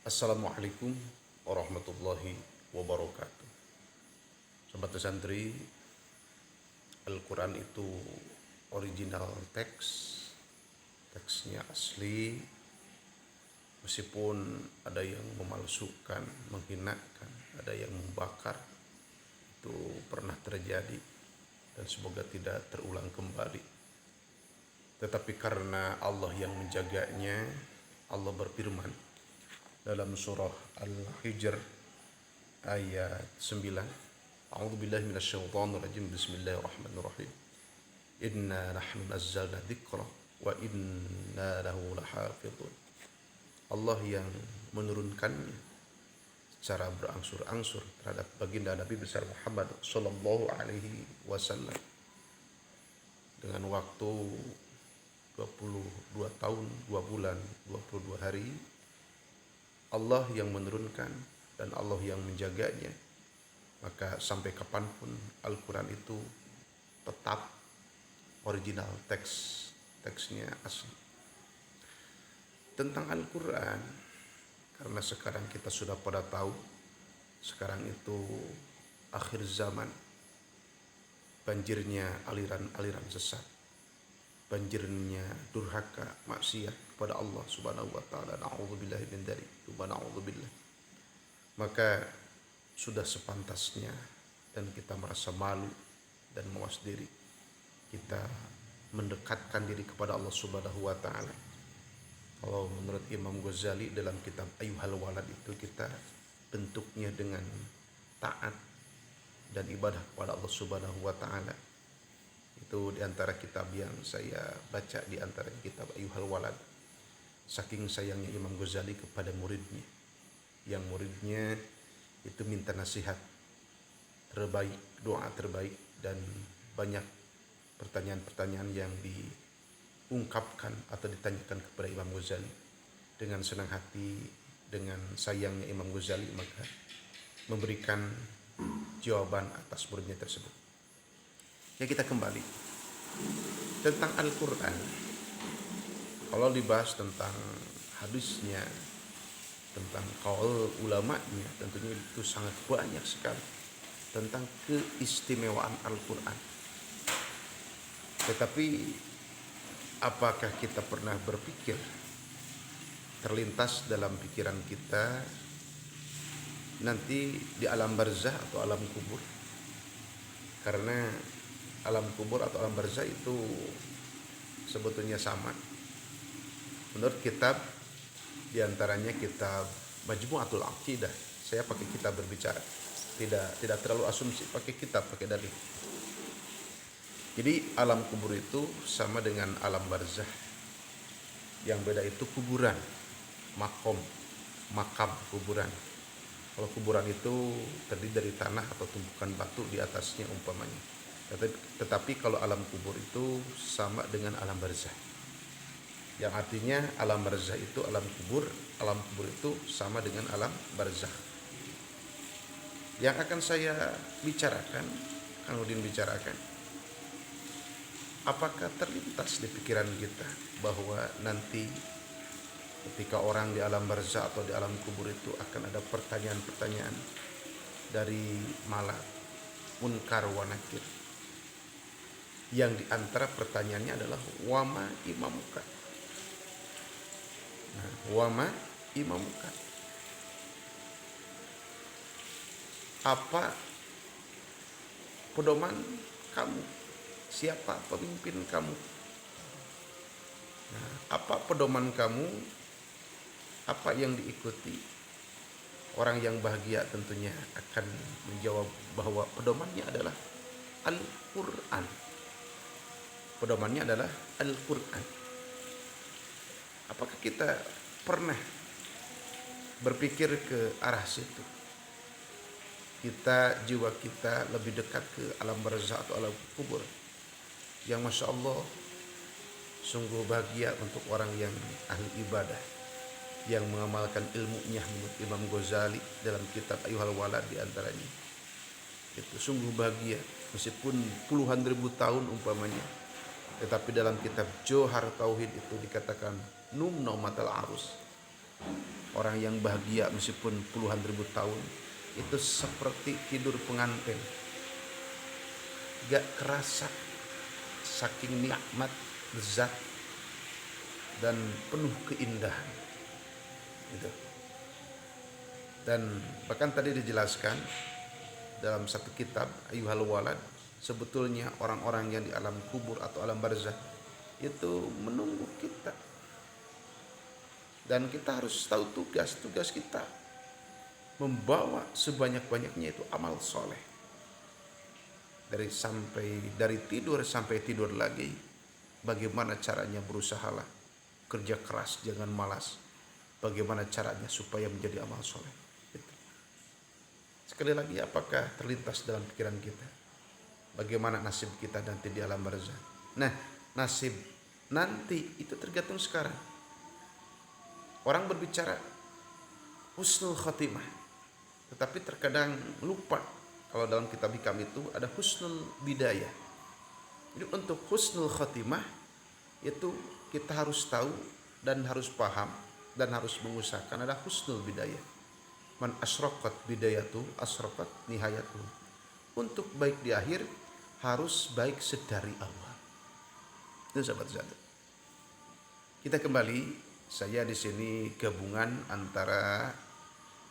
Assalamualaikum warahmatullahi wabarakatuh. Sobat santri, Al-Quran itu original teks, teksnya asli, meskipun ada yang memalsukan, menghinakan, ada yang membakar, itu pernah terjadi dan semoga tidak terulang kembali. Tetapi karena Allah yang menjaganya, Allah berfirman dalam surah Al-Hijr ayat 9. A'udzubillahi minasyaitonir rajim. Bismillahirrahmanirrahim. Inna nahnu nazzalna dzikra wa inna lahu lahafizun. Allah yang menurunkannya secara berangsur-angsur terhadap baginda Nabi besar Muhammad sallallahu alaihi wasallam dengan waktu 22 tahun, 2 bulan, 22 hari. Allah yang menurunkan dan Allah yang menjaganya. Maka sampai kapanpun Al-Quran itu tetap original teksnya asli. Tentang Al-Quran, karena sekarang kita sudah pada tahu, sekarang itu akhir zaman, banjirnya aliran-aliran sesat, banjirnya durhaka, maksiat kepada Allah Subhanahu wa taala. Na'udzubillahi min dzalik, wa na'udzubillah. Maka sudah sepantasnya dan kita merasa malu dan mawas diri, kita mendekatkan diri kepada Allah Subhanahu wa taala. Kalau menurut Imam Ghazali dalam kitab Ayyuhal Walad itu, kita bentuknya dengan taat dan ibadah kepada Allah Subhanahu wa taala. Itu diantara kitab yang saya baca, diantara kitab Ayyuhal Walad. Saking sayangnya Imam Ghazali kepada muridnya, yang muridnya itu minta nasihat terbaik, doa terbaik, dan banyak pertanyaan-pertanyaan yang diungkapkan atau ditanyakan kepada Imam Ghazali. Dengan senang hati, dengan sayangnya Imam Ghazali, maka memberikan jawaban atas muridnya tersebut. Ya, kita kembali tentang Al-Quran. Kalau dibahas tentang hadisnya, tentang qaul ulamanya, tentunya itu sangat banyak sekali tentang keistimewaan Al-Quran. Tetapi apakah kita pernah berpikir, terlintas dalam pikiran kita, nanti di alam barzah atau alam kubur? Karena alam kubur atau alam barzah itu sebetulnya sama. Menurut kitab, diantaranya kitab Majmu'atul Aqidah, saya pakai kitab berbicara, tidak terlalu asumsi, pakai kitab, pakai dalil. Jadi alam kubur itu sama dengan alam barzah. Yang beda itu kuburan, makam kuburan. Kalau kuburan itu terdiri dari tanah atau tumpukan batu di atasnya umpamanya. Tetapi kalau alam kubur itu sama dengan alam barzah. Yang artinya alam barzah itu alam kubur itu sama dengan alam barzah. Yang akan saya bicarakan, Kang Udin bicarakan, apakah terlintas di pikiran kita bahwa nanti ketika orang di alam barzah atau di alam kubur itu akan ada pertanyaan-pertanyaan dari malak, munkar, wa nakir, yang diantara pertanyaannya adalah wama imamuka. Wama imamuka, apa pedoman kamu? Siapa pemimpin kamu? Apa pedoman kamu? Apa yang diikuti? Orang yang bahagia tentunya akan menjawab bahwa pedomannya adalah Al-Quran. Pedomannya adalah Al-Quran. Apakah kita pernah berpikir ke arah situ? Jiwa kita lebih dekat ke alam barzah atau alam kubur, yang Masya Allah sungguh bahagia untuk orang yang ahli ibadah, yang mengamalkan ilmunya menurut Imam Ghazali dalam kitab Ayyuhal Walad diantaranya. Itu sungguh bahagia meskipun puluhan ribu tahun umpamanya, tetapi dalam kitab Johar Tauhid itu dikatakan num naumatal arus, orang yang bahagia meskipun puluhan ribu tahun, itu seperti tidur pengantin, gak kerasa, saking nikmat, lezat, dan penuh keindahan gitu. Dan bahkan tadi dijelaskan dalam satu kitab, Ayyuhal Walad, sebetulnya orang-orang yang di alam kubur atau alam barzakh itu menunggu kita, dan kita harus tahu tugas kita membawa sebanyak-banyaknya itu amal soleh, dari tidur sampai tidur lagi. Bagaimana caranya? Berusahalah, kerja keras, jangan malas. Bagaimana caranya supaya menjadi amal soleh itu. Sekali lagi, apakah terlintas dalam pikiran kita bagaimana nasib kita nanti di alam barzakh? Nah, nasib nanti itu tergantung sekarang. Orang berbicara husnul khotimah, tetapi terkadang lupa kalau dalam kitab hikam itu ada husnul bidayah. Jadi untuk husnul khotimah itu kita harus tahu dan harus paham dan harus mengusahakan ada husnul bidayah. Man asyraqat bidayatu asyraqat nihayatu. Untuk baik di akhir harus baik sedari awal. Itu sahabat-sahabat. Kita kembali, saya di sini gabungan antara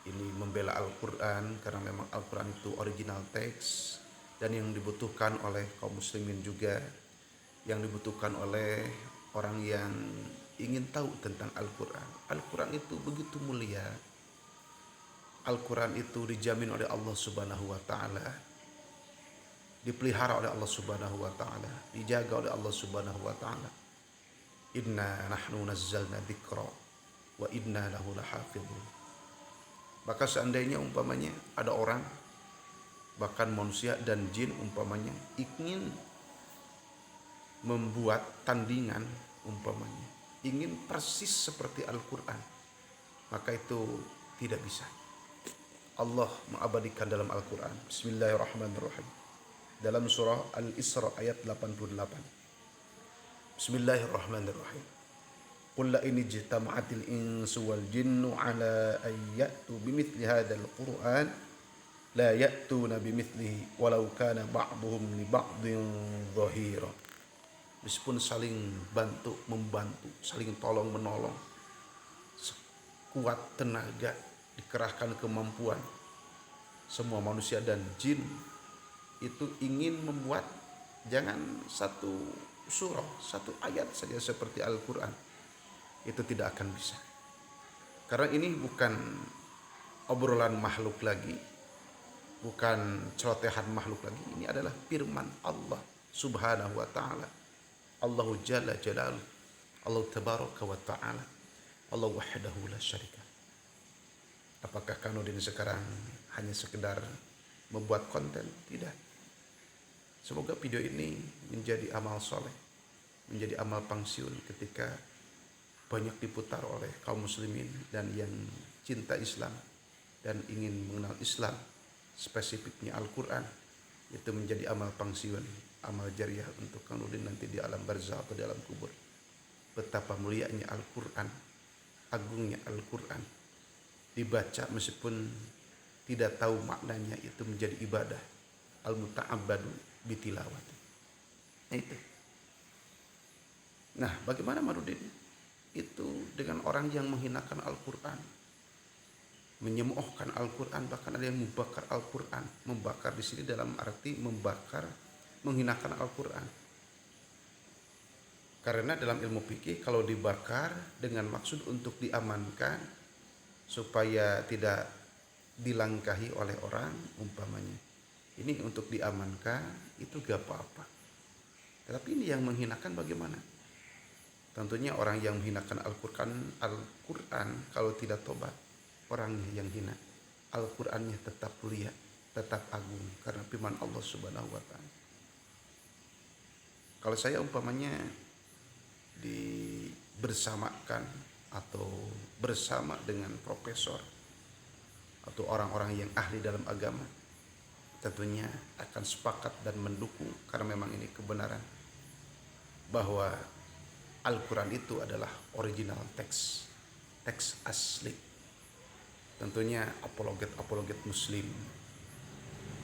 ini membela Al-Quran karena memang Al-Quran itu original teks, dan yang dibutuhkan oleh kaum muslimin juga, yang dibutuhkan oleh orang yang ingin tahu tentang Al-Quran. Al-Quran itu begitu mulia. Al-Quran itu dijamin oleh Allah Subhanahu wa Ta'ala, dipelihara oleh Allah Subhanahu wa Ta'ala, dijaga oleh Allah Subhanahu wa Ta'ala. Inna nahnu nazzalna dzikra wa inna lahu lahafidhun. Maka seandainya umpamanya ada orang, bahkan manusia dan jin umpamanya, ingin membuat tandingan umpamanya, ingin persis seperti Al-Quran, maka itu tidak bisa. Allah mengabadikan dalam Al-Quran, Bismillahirrahmanirrahim, dalam surah Al-Isra ayat 88. Bismillahirrahmanirrahim. Qul la in ijtama'atil insu wal jinnu ala an ya'tu bimithli hadzal Qur'an la ya'tuna bimithlihi walau kana ba'dhum li ba'dhin dhahira. Meskipun saling bantu membantu, saling tolong menolong, sekuat tenaga, dikerahkan kemampuan, semua manusia dan jin itu ingin membuat jangan satu surah, satu ayat saja seperti Al-Quran, itu tidak akan bisa. Karena ini bukan obrolan makhluk lagi, bukan celotehan makhluk lagi. Ini adalah firman Allah Subhanahu wa Ta'ala. Allahu Jalla Jalaluh, Allah Tabaraka wa Ta'ala, Allah wahdahu la syarika. Apakah Kanudin sekarang hanya sekedar membuat konten? Tidak. Semoga video ini menjadi amal soleh, menjadi amal pangsiun ketika banyak diputar oleh kaum muslimin dan yang cinta Islam dan ingin mengenal Islam, spesifiknya Al-Quran. Itu menjadi amal pangsiun, amal jariah untuk Kanudin nanti di alam barzakh atau di alam kubur. Betapa mulianya Al-Quran, agungnya Al-Quran, dibaca meskipun tidak tahu maknanya, itu menjadi ibadah. Al-muta'abbadu bitilawat. Itu. Nah, bagaimana Manudin? Itu dengan orang yang menghinakan Al-Quran, menyemoohkan Al-Quran, bahkan ada yang membakar Al-Quran. Membakar di sini dalam arti membakar, menghinakan Al-Quran. Karena dalam ilmu fikih kalau dibakar dengan maksud untuk diamankan supaya tidak dilangkahi oleh orang umpamanya, ini untuk diamankan, itu gak apa-apa. Tetapi ini yang menghinakan bagaimana? Tentunya orang yang menghinakan Al-Quran kalau tidak tobat, orangnya yang hina. Al-Qurannya tetap mulia, tetap agung karena firman Allah Subhanahu wa Ta'ala. Kalau saya umpamanya bersamakan atau bersama dengan profesor atau orang-orang yang ahli dalam agama, tentunya akan sepakat dan mendukung karena memang ini kebenaran bahwa Al-Quran itu adalah original teks asli. tentunya apologet muslim,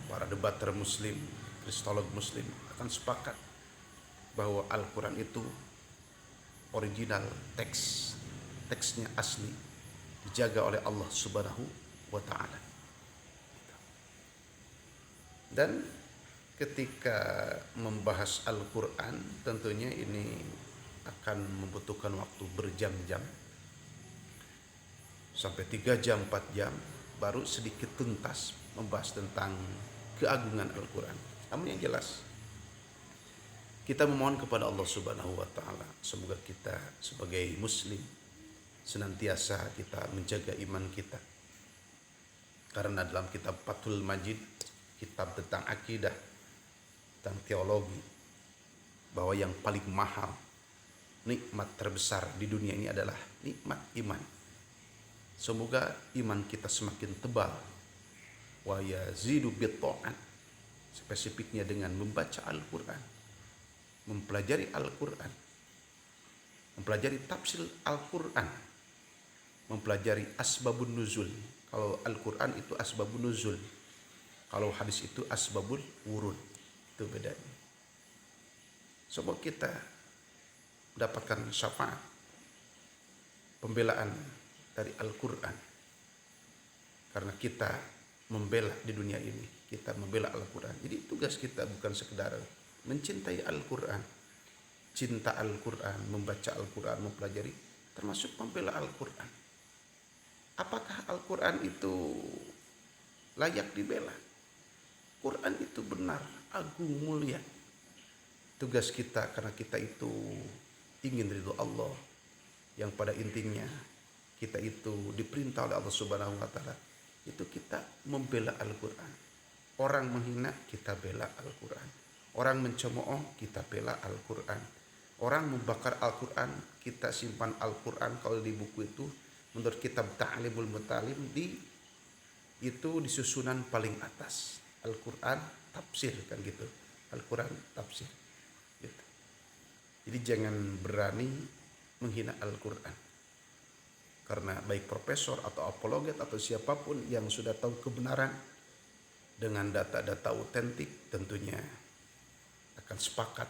para debater muslim, kristolog muslim akan sepakat bahwa Al-Quran itu original teksnya asli, dijaga oleh Allah Subhanahu wa Ta'ala. Dan ketika membahas Al-Quran, tentunya ini akan membutuhkan waktu berjam-jam, sampai 3 jam, 4 jam, baru sedikit tuntas membahas tentang keagungan Al-Quran. Namun yang jelas, kita memohon kepada Allah Subhanahu wa Ta'ala, semoga kita sebagai muslim senantiasa kita menjaga iman kita. Karena dalam kitab Fathul Majid, kitab tentang akidah, tentang teologi, bahwa yang paling mahal, nikmat terbesar di dunia ini adalah nikmat iman. Semoga iman kita semakin tebal. Wa yazidu bitta'at, spesifiknya dengan membaca Al-Quran, mempelajari Al-Quran, mempelajari tafsir Al-Quran, mempelajari asbabun nuzul. Kalau Al-Quran itu asbabun nuzul, kalau hadis itu asbabul wurud, itu bedanya. Semoga kita mendapatkan syafaat, pembelaan dari Al-Quran. Karena kita membela di dunia ini, kita membela Al-Quran. Jadi tugas kita bukan sekedar mencintai Al-Quran, cinta Al-Quran, membaca Al-Quran, mempelajari, termasuk membela Al-Quran. Apakah Al-Quran itu layak dibela? Quran itu benar, agung, mulia. Tugas kita, karena kita itu ingin ridho Allah, yang pada intinya kita itu diperintah oleh Allah Subhanahu wa Ta'ala, itu kita membela Al-Quran. Orang menghina, kita bela Al-Quran. Orang mencemooh, kita bela Al-Quran. Orang membakar Al-Quran, kita simpan Al-Quran. Kalau di buku itu, menurut kitab Ta'limul Mutalim, itu di susunan paling atas. Al-Quran tafsir, kan gitu. Al-Quran tafsir gitu. Jadi jangan berani menghina Al-Quran, karena baik profesor atau apologet atau siapapun yang sudah tahu kebenaran dengan data-data otentik, tentunya akan sepakat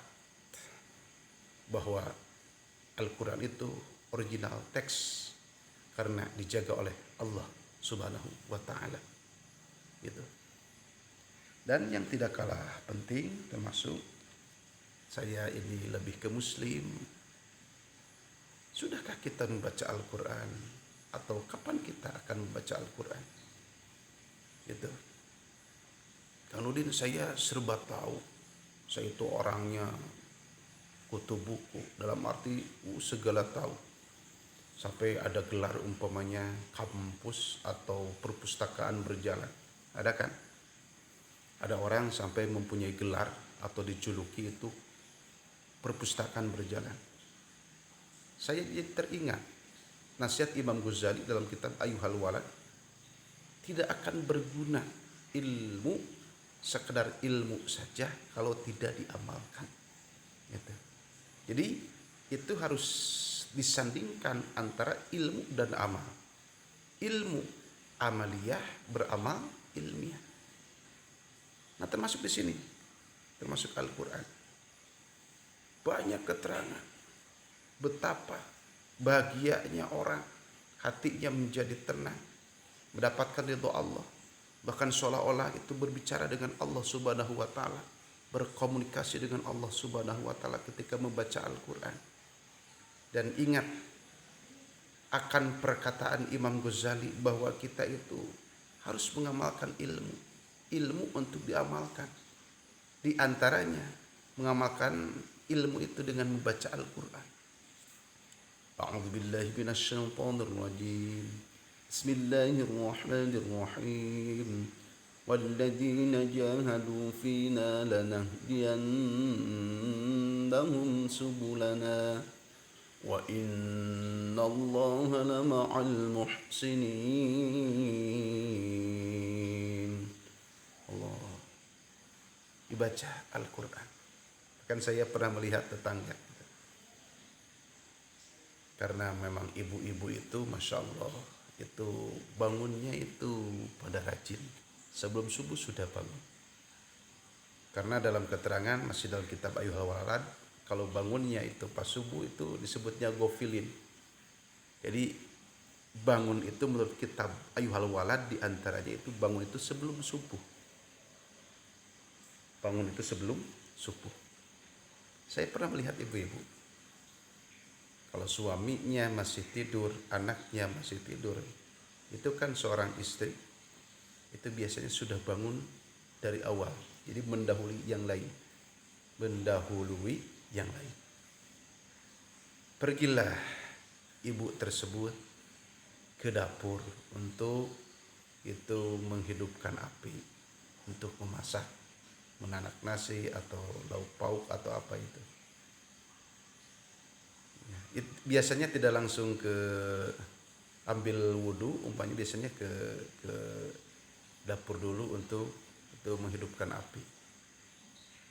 bahwa Al-Quran itu original teks karena dijaga oleh Allah Subhanahu wa Ta'ala gitu. Dan yang tidak kalah penting, termasuk saya ini lebih ke muslim, sudahkah kita membaca Al-Quran, atau kapan kita akan membaca Al-Quran gitu. Kang Nudin, saya serba tahu, saya itu orangnya kutu buku, dalam arti segala tahu, sampai ada gelar umpamanya kampus atau perpustakaan berjalan, ada kan? Ada orang sampai mempunyai gelar atau dijuluki itu perpustakaan berjalan. Saya jadi teringat nasihat Imam Ghazali dalam kitab Ayyuhal Walad, tidak akan berguna ilmu sekedar ilmu saja kalau tidak diamalkan gitu. Jadi itu harus disandingkan antara ilmu dan amal. Ilmu amaliyah, beramal ilmiah. Nah, termasuk di sini, termasuk Al-Quran. Banyak keterangan betapa bahagianya orang, hatinya menjadi tenang, mendapatkan ridho Allah. Bahkan seolah-olah itu berbicara dengan Allah Subhanahu wa Ta'ala, berkomunikasi dengan Allah Subhanahu wa Ta'ala ketika membaca Al-Quran. Dan ingat akan perkataan Imam Ghazali bahwa kita itu harus mengamalkan ilmu untuk diamalkan. Di antaranya mengamalkan ilmu itu dengan membaca Al-Quran. A'udzu billahi minasyaitonir rajim. Bismillahirrahmanirrahim. Walladzina jahadu fina lanahdiyannahum subulana wa innallaha lama'al muhsinin. Allah, dibaca Al-Quran. Bahkan saya pernah melihat tetangga, karena memang ibu-ibu itu Masya Allah itu bangunnya itu pada rajin, sebelum subuh sudah bangun. Karena dalam keterangan masih dalam kitab Ayyuhal Walad, kalau bangunnya itu pas subuh itu disebutnya gofilin. Jadi bangun itu menurut kitab Ayyuhal Walad diantaranya itu bangun itu sebelum subuh. Bangun itu sebelum subuh. Saya pernah melihat ibu-ibu, kalau suaminya masih tidur, anaknya masih tidur, itu kan seorang istri itu biasanya sudah bangun dari awal. Jadi mendahului yang lain. Mendahului yang lain. Pergilah ibu tersebut ke dapur untuk itu menghidupkan api, untuk memasak, menanak nasi atau lauk pauk atau apa itu. Biasanya tidak langsung ke ambil wudhu, umpamanya biasanya ke dapur dulu untuk itu menghidupkan api,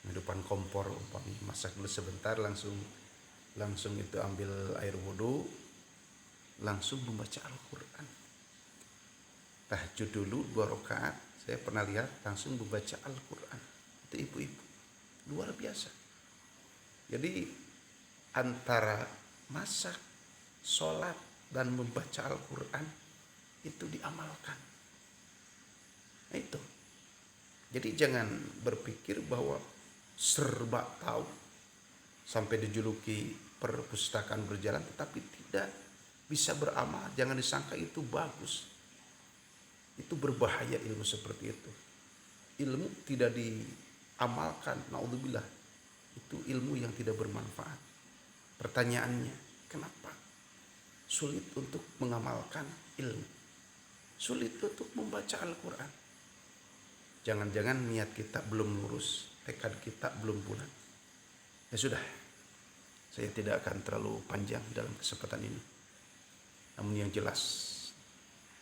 menghidupkan kompor, umpamanya masak dulu sebentar, langsung itu ambil air wudhu, langsung membaca Al-Quran. Tahajud dulu 2 rakaat, saya pernah lihat langsung membaca Al-Quran. Itu ibu-ibu luar biasa. Jadi antara masak, sholat, dan membaca Al-Quran itu diamalkan. Nah itu. Jadi jangan berpikir bahwa serba tahu sampai dijuluki perpustakaan berjalan, tetapi tidak bisa beramal. Jangan disangka itu bagus. Itu berbahaya ilmu seperti itu. Ilmu tidak diamalkan, naudzubillah, itu ilmu yang tidak bermanfaat. Pertanyaannya, kenapa sulit untuk mengamalkan ilmu? Sulit untuk membaca Al-Quran. Jangan-jangan niat kita belum lurus, tekad kita belum bulat. Ya sudah, saya tidak akan terlalu panjang dalam kesempatan ini. Namun yang jelas,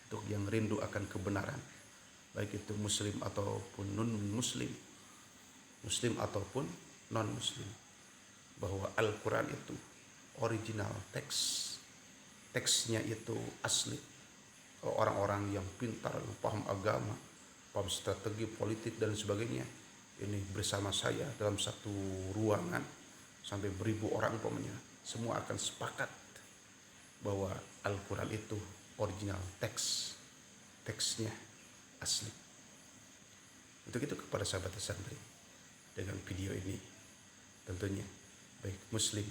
untuk yang rindu akan kebenaran, baik itu muslim ataupun non-muslim, muslim ataupun non-muslim, bahwa Al-Quran itu original teks, teksnya itu asli. Kalau orang-orang yang pintar, yang paham agama, paham strategi politik dan sebagainya, ini bersama saya dalam satu ruangan sampai 1000 orang umpamanya, semua akan sepakat bahwa Al-Quran itu original teks, teksnya asli. Untuk itu kepada sahabat santri, dengan video ini tentunya baik muslim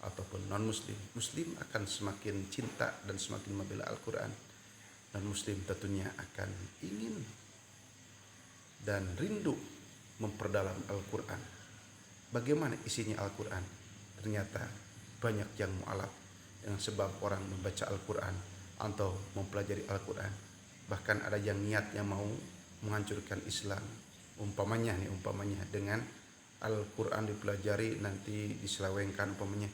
ataupun non muslim, muslim akan semakin cinta dan semakin membela Al-Quran, dan muslim tentunya akan ingin dan rindu memperdalam Al-Quran. Bagaimana isinya Al-Quran? Ternyata banyak yang mu'alaf dengan sebab orang membaca Al-Quran atau mempelajari Al-Quran. Bahkan ada yang niatnya mau menghancurkan Islam. Umpamanya dengan Al-Quran dipelajari nanti diselewengkan umpamanya.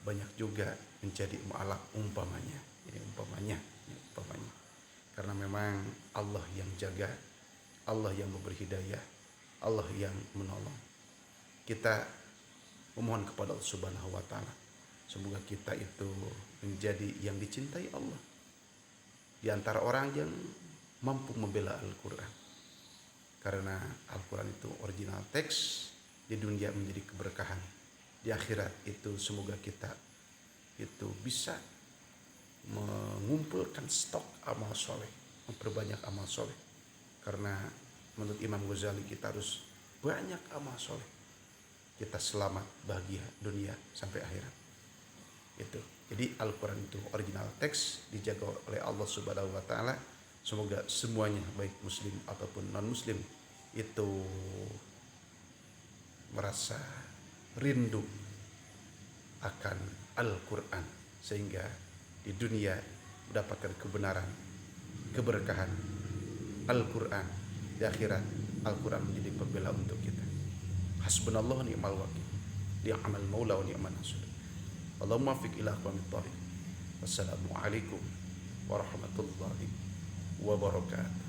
Banyak juga menjadi mu'alaf umpamanya. Umpamanya. Karena memang Allah yang jaga, Allah yang memberi hidayah, Allah yang menolong. Kita memohon kepada Allah Subhanahu wa Ta'ala, semoga kita itu menjadi yang dicintai Allah di antara orang yang mampu membela Al-Quran. Karena Al-Quran itu original teks, di dunia menjadi keberkahan, di akhirat itu semoga kita itu bisa mengumpulkan stok amal soleh, memperbanyak amal soleh. Karena menurut Imam Ghazali kita harus banyak amal soleh, kita selamat bahagia dunia sampai akhirat. Itu. Jadi Al-Quran itu original teks, dijaga oleh Allah Subhanahu wa Ta'ala. Semoga semuanya baik muslim ataupun non muslim itu merasa rindu akan Al-Quran, sehingga di dunia mendapatkan kebenaran, keberkahan Al-Quran, di akhirat Al-Quran menjadi pembela untuk kita. Hasbunallah ni'mal wakil, ni'mal maula wa ni'man nasir. Allahumma fiq ila aqwamit thariq. Wassalamualaikum warahmatullahi wabarakatuh.